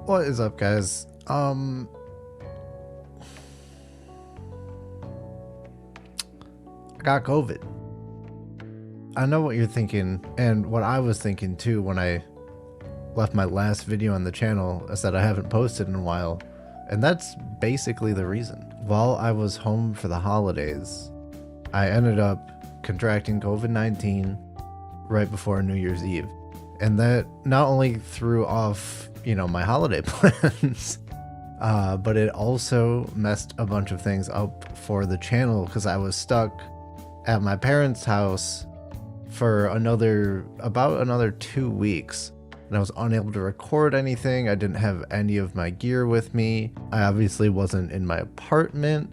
What is up, guys? I got COVID. I know what you're thinking, and what I was thinking too when I left my last video on the channel is that I haven't posted in a while, and that's basically the reason. While I was home for the holidays, I ended up contracting COVID-19 right before New Year's Eve, and that not only threw off, my holiday plans, but it also messed a bunch of things up for the channel because I was stuck at my parents' house for about another 2 weeks, and I was unable to record anything. I didn't have any of my gear with me. I obviously wasn't in my apartment.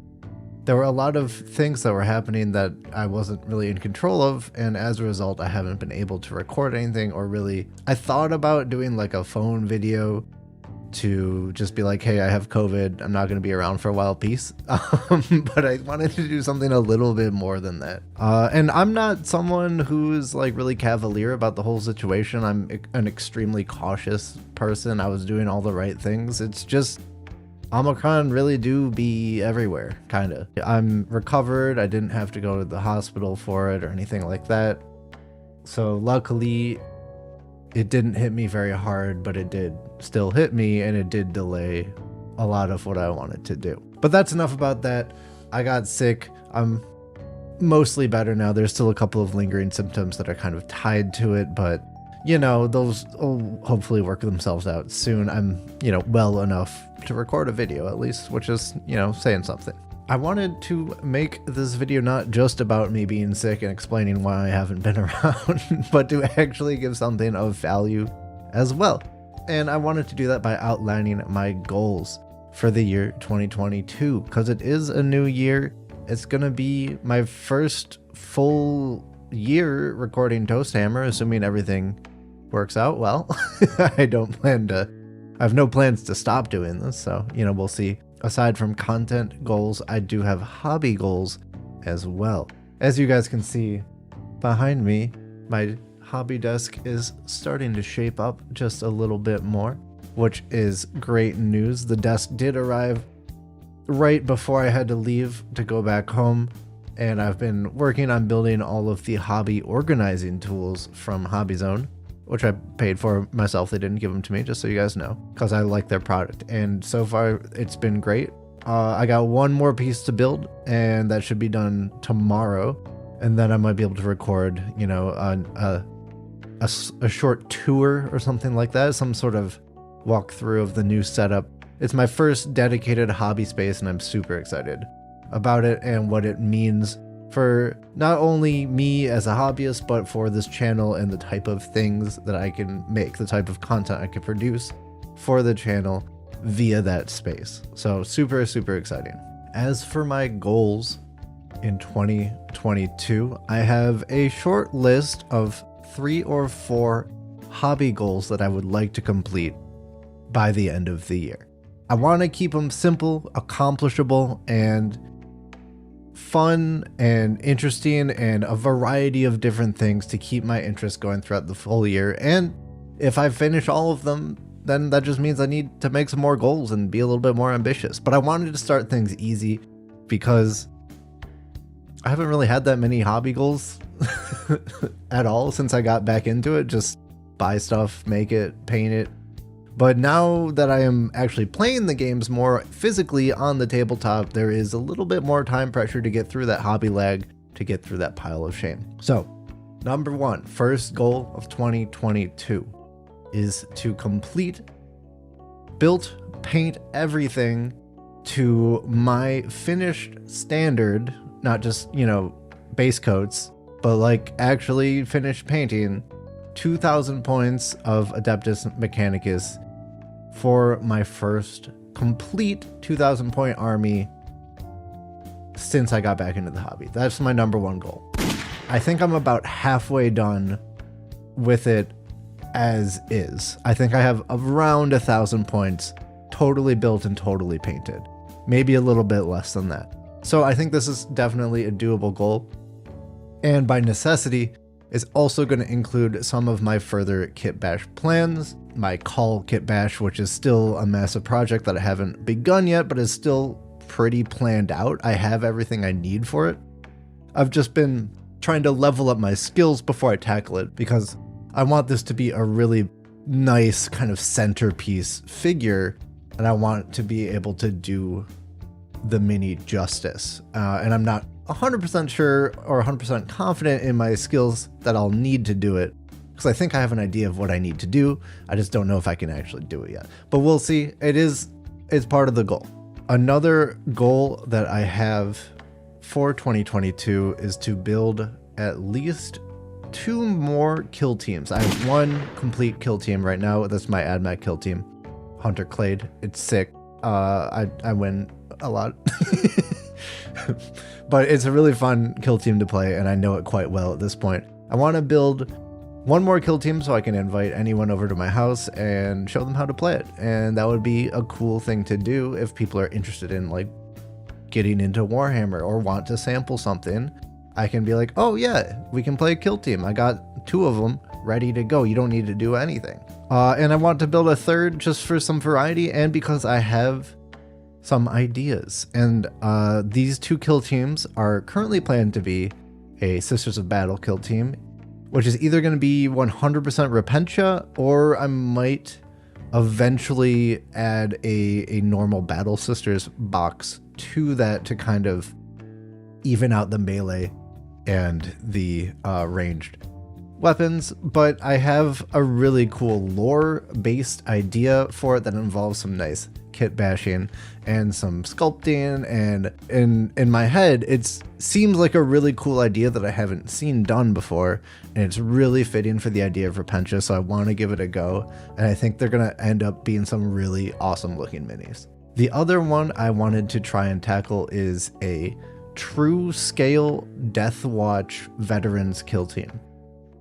There were a lot of things that were happening that I wasn't really in control of, and as a result, I haven't been able to record anything or really... I thought about doing like a phone video to just be like, hey, I have COVID, I'm not going to be around for a while, peace. But I wanted to do something a little bit more than that. And I'm not someone who's like really cavalier about the whole situation. I'm an extremely cautious person. I was doing all the right things. It's just... Omicron really do be everywhere, kinda. I'm recovered, I didn't have to go to the hospital for it or anything like that. So luckily, it didn't hit me very hard, but it did still hit me, and it did delay a lot of what I wanted to do. But that's enough about that. I got sick. I'm mostly better now. There's still a couple of lingering symptoms that are kind of tied to it, but those will hopefully work themselves out soon. I'm, well enough to record a video at least, which is, saying something. I wanted to make this video not just about me being sick and explaining why I haven't been around, but to actually give something of value as well. And I wanted to do that by outlining my goals for the year 2022, because it is a new year. It's gonna be my first full year recording Toasthammer, assuming everything works out well. I have no plans to stop doing this, so we'll see. Aside from content goals, I do have hobby goals as well. As you guys can see behind me, my hobby desk is starting to shape up just a little bit more, which is great news. The desk did arrive right before I had to leave to go back home, and I've been working on building all of the hobby organizing tools from HobbyZone, which I paid for myself. They didn't give them to me, just so you guys know, because I like their product. And so far, it's been great. I got one more piece to build, and that should be done tomorrow. And then I might be able to record, a short tour or something like that, some sort of walkthrough of the new setup. It's my first dedicated hobby space, and I'm super excited about it and what it means for not only me as a hobbyist, but for this channel and the type of things that I can make, the type of content I can produce for the channel via that space. So super, super exciting. As for my goals in 2022, I have a short list of 3 or 4 hobby goals that I would like to complete by the end of the year. I want to keep them simple, accomplishable, and fun and interesting, and a variety of different things to keep my interest going throughout the full year. And if I finish all of them, then that just means I need to make some more goals and be a little bit more ambitious. But I wanted to start things easy because I haven't really had that many hobby goals at all since I got back into it. Just buy stuff, make it, paint it. But now that I am actually playing the games more physically on the tabletop, there is a little bit more time pressure to get through that hobby lag, to get through that pile of shame. So, number 1, first goal of 2022 is to paint everything to my finished standard, not just, base coats, but like actually finished painting 2,000 points of Adeptus Mechanicus for my first complete 2,000 point army since I got back into the hobby. That's my number 1 goal. I think I'm about halfway done with it as is. I think I have around 1,000 points totally built and totally painted. Maybe a little bit less than that. So I think this is definitely a doable goal. And by necessity, is also going to include some of my further kit bash plans my call kit bash, which is still a massive project that I haven't begun yet, but is still pretty planned out. I have everything I need for it. I've just been trying to level up my skills before I tackle it, because I want this to be a really nice kind of centerpiece figure, and I want to be able to do the mini justice. And I'm not 100% sure or 100% confident in my skills that I'll need to do it, because I think I have an idea of what I need to do. I just don't know if I can actually do it yet. But we'll see. It's part of the goal. Another goal that I have for 2022 is to build at least 2 more kill teams. I have 1 complete kill team right now. That's my AdMac kill team. Hunter Clade. It's sick. I win a lot. But it's a really fun kill team to play, and I know it quite well at this point. I want to build 1 more kill team so I can invite anyone over to my house and show them how to play it. And that would be a cool thing to do if people are interested in like getting into Warhammer or want to sample something. I can be like, oh yeah, we can play a kill team. I got 2 of them ready to go. You don't need to do anything. And I want to build a 3rd just for some variety, and because I have some ideas. And these 2 kill teams are currently planned to be a Sisters of Battle kill team, which is either going to be 100% Repentia, or I might eventually add a normal Battle Sisters box to that to kind of even out the melee and the ranged weapons. But I have a really cool lore-based idea for it that involves some nice kit bashing and some sculpting, and in my head it seems like a really cool idea that I haven't seen done before, and it's really fitting for the idea of Repentia, so I want to give it a go, and I think they're gonna end up being some really awesome looking minis. The other one I wanted to try and tackle is a true scale Deathwatch veterans kill team.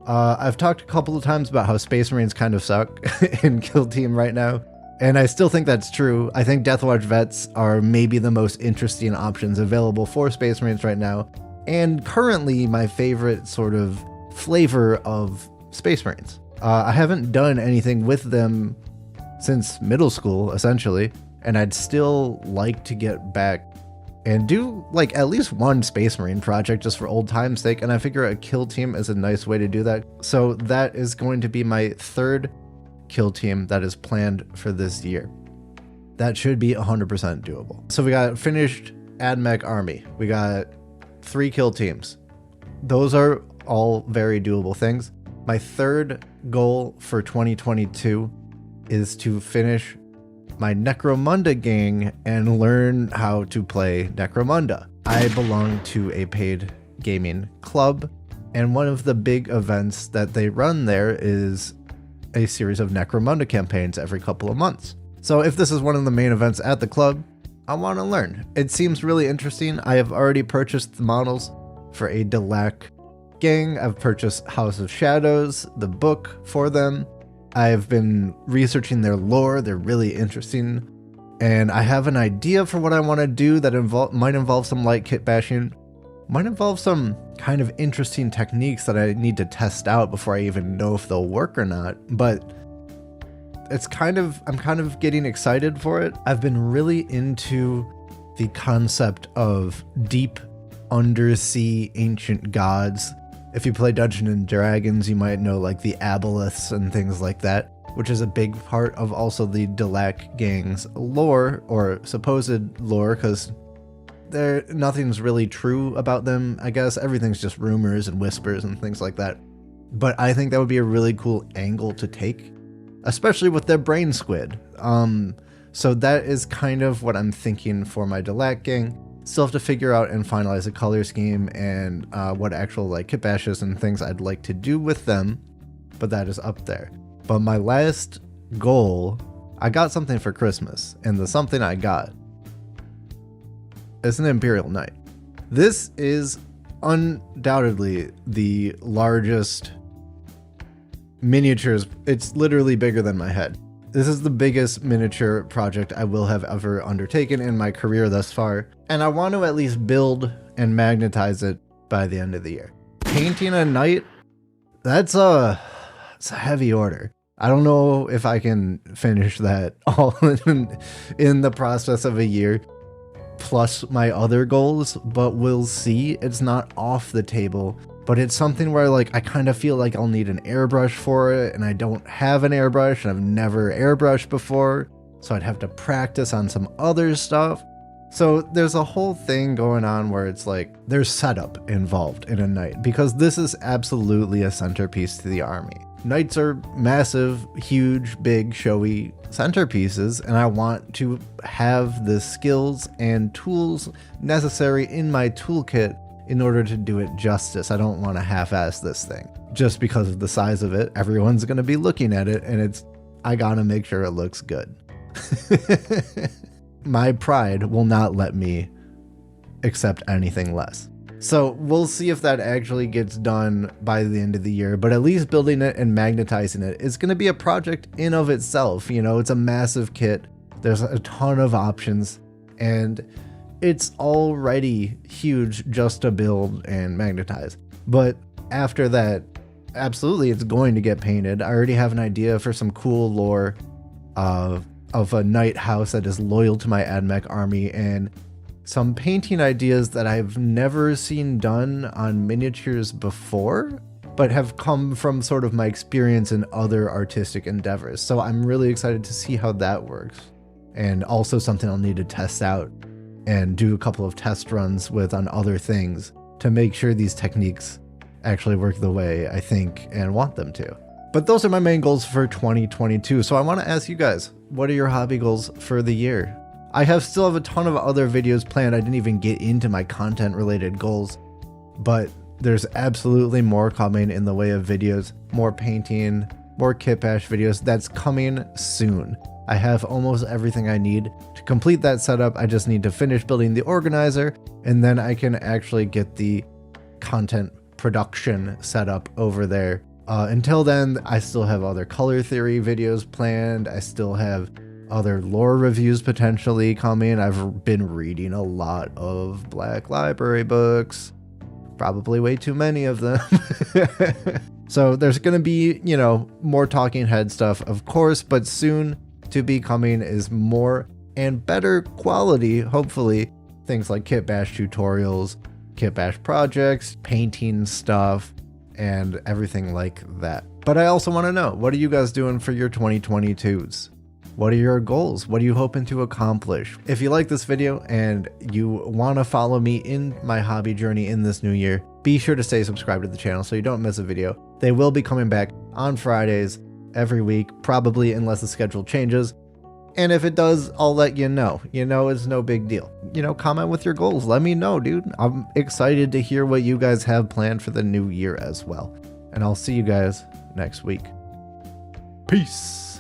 I've talked a couple of times about how Space Marines kind of suck in kill team right now, and I still think that's true. I think Deathwatch vets are maybe the most interesting options available for Space Marines right now, and currently my favorite sort of flavor of Space Marines. I haven't done anything with them since middle school, essentially, and I'd still like to get back and do like at least 1 Space Marine project just for old time's sake, and I figure a kill team is a nice way to do that. So that is going to be my 3rd kill team that is planned for this year. That should be 100% doable. So we got finished AdMech army. We got 3 kill teams. Those are all very doable things. My 3rd goal for 2022 is to finish my Necromunda gang and learn how to play Necromunda. I belong to a paid gaming club, and one of the big events that they run there is a series of Necromunda campaigns every couple of months. So if this is one of the main events at the club, I want to learn. It seems really interesting. I have already purchased the models for a Delac gang. I've purchased House of Shadows, the book for them. I've been researching their lore. They're really interesting. And I have an idea for what I want to do that might involve some light kit bashing, might involve some kind of interesting techniques that I need to test out before I even know if they'll work or not. But I'm kind of getting excited for it. I've been really into the concept of deep undersea ancient gods. If you play Dungeons and Dragons, you might know like the aboleths and things like that, which is a big part of also the Delac gang's lore, or supposed lore, because nothing's really true about them. I guess everything's just rumors and whispers and things like that. But I think that would be a really cool angle to take, especially with their brain squid. So that is kind of what I'm thinking for my Delac gang. Still have to figure out and finalize a color scheme and what actual like kit bashes and things I'd like to do with them, but that is up there. But my last goal, I got something for Christmas, and the something I got is an Imperial Knight. This is undoubtedly the largest miniatures. It's literally bigger than my head. This is the biggest miniature project I will have ever undertaken in my career thus far, and I want to at least build and magnetize it by the end of the year. Painting a knight, it's a heavy order. I don't know if I can finish that all in the process of a year, plus my other goals, but we'll see. It's not off the table, but it's something where like I kind of feel like I'll need an airbrush for it, and I don't have an airbrush, and I've never airbrushed before, so I'd have to practice on some other stuff. So there's a whole thing going on where it's like there's setup involved in a night, because this is absolutely a centerpiece to the army. Knights are massive, huge, big, showy centerpieces, and I want to have the skills and tools necessary in my toolkit in order to do it justice. I don't want to half-ass this thing. Just because of the size of it, everyone's going to be looking at it, and I gotta make sure it looks good. My pride will not let me accept anything less. So we'll see if that actually gets done by the end of the year, but at least building it and magnetizing it is going to be a project in of itself. You know, it's a massive kit. There's a ton of options, and it's already huge just to build and magnetize. But after that, absolutely, it's going to get painted. I already have an idea for some cool lore of a knight house that is loyal to my AdMech army, and some painting ideas that I've never seen done on miniatures before, but have come from sort of my experience in other artistic endeavors. So I'm really excited to see how that works. And also something I'll need to test out and do a couple of test runs with on other things to make sure these techniques actually work the way I think and want them to. But those are my main goals for 2022. So I want to ask you guys, what are your hobby goals for the year? I still have a ton of other videos planned. I didn't even get into my content related goals, but there's absolutely more coming in the way of videos, more painting, more kit bash videos. That's coming soon. I have almost everything I need to complete that setup. I just need to finish building the organizer, and then I can actually get the content production set up over there. Until then, I still have other color theory videos planned. I still have other lore reviews potentially coming. I've been reading a lot of Black Library books, probably way too many of them. So there's going to be, you know, more talking head stuff, of course, but soon to be coming is more and better quality, hopefully, things like kit bash tutorials, kit bash projects, painting stuff, and everything like that. But I also want to know, what are you guys doing for your 2022s? What are your goals? What are you hoping to accomplish? If you like this video and you want to follow me in my hobby journey in this new year, be sure to stay subscribed to the channel so you don't miss a video. They will be coming back on Fridays every week, probably, unless the schedule changes. And if it does, I'll let you know. You know, it's no big deal. You know, comment with your goals. Let me know, dude. I'm excited to hear what you guys have planned for the new year as well. And I'll see you guys next week. Peace.